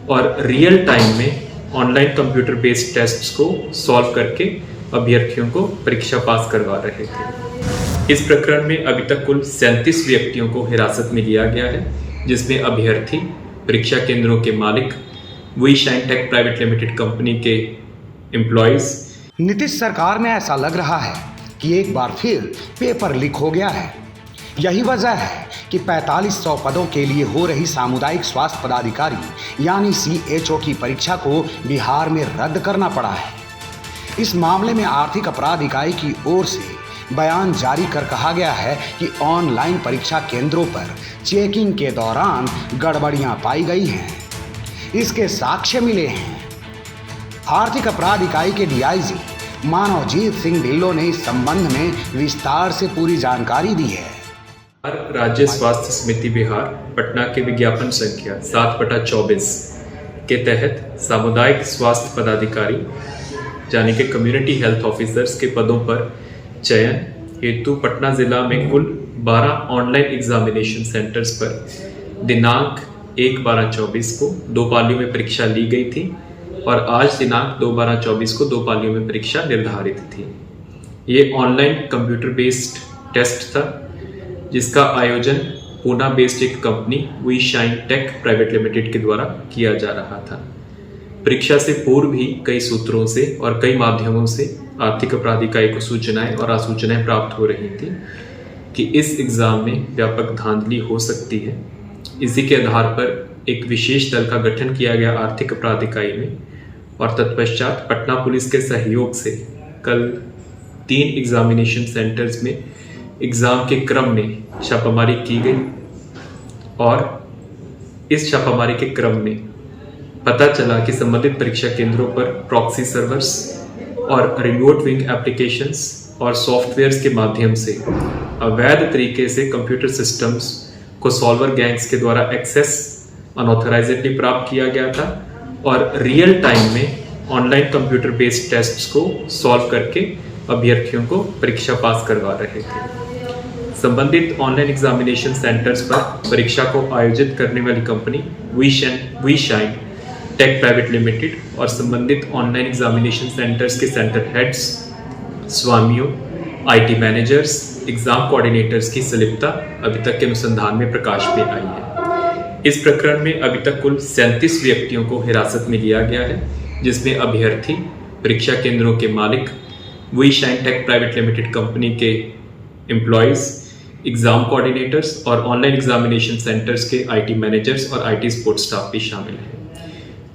और real time में online computer based tests को सॉल्व करके अभ्यर्थियों को परीक्षा पास करवा रहे थे। इस प्रकरण में अभी तक कुल 37 व्यक्तियों को हिरासत में लिया गया है, जिसमें अभ्यर्थी, परीक्षा केंद्रों के मालिक, V shine tech private limited company के एम्प्लॉयज। नीतीश सरकार में ऐसा लग रहा है कि एक बार फिर पेपर लीक हो गया है। यही वजह है कि 4500 पदों के लिए हो रही सामुदायिक स्वास्थ्य पदाधिकारी यानी CHO की परीक्षा को बिहार में रद्द करना पड़ा है। इस मामले में आर्थिक अपराध इकाई की ओर से बयान जारी कर कहा गया है कि ऑनलाइन परीक्षा केंद्रों पर चेकिंग के दौरान गड़बड़ियां पाई गई हैं। इसके साक्ष्य मिले हैं। आर्थिक अपराध इकाई के DIG मानवजीत सिंह ढिल्लों ने इस संबंध में विस्तार से पूरी जानकारी दी है। राज्य स्वास्थ्य समिति बिहार पटना के विज्ञापन संख्या 7/24 के तहत सामुदायिक स्वास्थ्य पदाधिकारी यानी कि कम्युनिटी हेल्थ ऑफिसर्स के पदों पर चयन हेतु पटना जिला में कुल 12 ऑनलाइन एग्जामिनेशन सेंटर्स पर दिनांक 1/12/24 को 2 पालियों में परीक्षा ली गई थी और आज दिनांक 2/12/24 को 2 पालियों में परीक्षा निर्धारित थी। ये ऑनलाइन कंप्यूटर बेस्ड टेस्ट था, जिसका आयोजन पूना बेस्ड एक company V shine tech private limited के द्वारा किया जा रहा था। परीक्षा से पूर्व भी कई सूत्रों से और कई माध्यमों से आर्थिक अपराध इकाई को सूचनाएं और आसूचनाएं प्राप्त हो रही थी कि इस एग्जाम में व्यापक धांधली हो सकती है। इसी के आधार पर एक विशेष दल का गठन किया गया आर्थिक अपराध इकाई में और तत्पश्चात पटना पुलिस के सहयोग से कल 3 एग्जामिनेशन सेंटर्स में एग्जाम के क्रम में छापामारी की गई और इस छापामारी के क्रम में पता चला कि संबंधित परीक्षा केंद्रों पर प्रॉक्सी सर्वर्स और रिमोट विंग एप्लीकेशंस और सॉफ्टवेयर्स के माध्यम से अवैध तरीके से कंप्यूटर सिस्टम्स को सॉल्वर गैंग्स के द्वारा एक्सेस अनऑथराइज्डली प्राप्त किया गया था और रियल टाइम में ऑनलाइन कंप्यूटर बेस्ड टेस्ट्स को सॉल्व करके अभ्यर्थियों को परीक्षा पास करवा रहे थे। संबंधित ऑनलाइन एग्जामिनेशन सेंटर्स पर परीक्षा को आयोजित करने वाली company V shine tech private limited और संबंधित ऑनलाइन एग्जामिनेशन सेंटर्स के सेंटर हेड्स, स्वामियों, IT मैनेजर्स, एग्जाम कोऑर्डिनेटर्स की संलिप्तता अभी तक के अनुसंधान में प्रकाश में आई है। इस प्रकरण में अभी तक कुल 37 व्यक्तियों को हिरासत में लिया गया है, जिसमें अभ्यर्थी, परीक्षा केंद्रों के मालिक, V shine tech private limited company के एम्प्लॉयज, एग्जाम कोऑर्डिनेटर्स और ऑनलाइन एग्जामिनेशन सेंटर्स के IT मैनेजर्स और IT सपोर्ट स्टाफ भी शामिल हैं।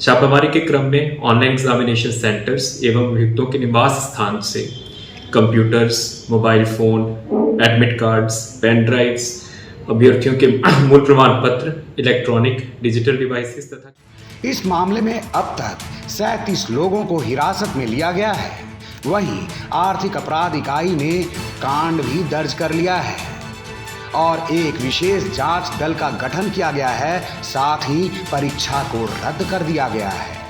छापामारी के क्रम में ऑनलाइन एग्जामिनेशन सेंटर्स एवं अभियुक्तों के निवास स्थान से computers, mobile phone, admit cards, pen drives, अभ्यर्थियों के मूल प्रमाण पत्र, इलेक्ट्रॉनिक डिजिटल डिवाइसेस तथा इस मामले में अब तक 37 लोगों को हिरासत में लिया गया है। वहीं आर्थिक अपराध इकाई ने कांड भी दर्ज कर लिया है और एक विशेष जांच दल का गठन किया गया है। साथ ही परीक्षा को रद्द कर दिया गया है।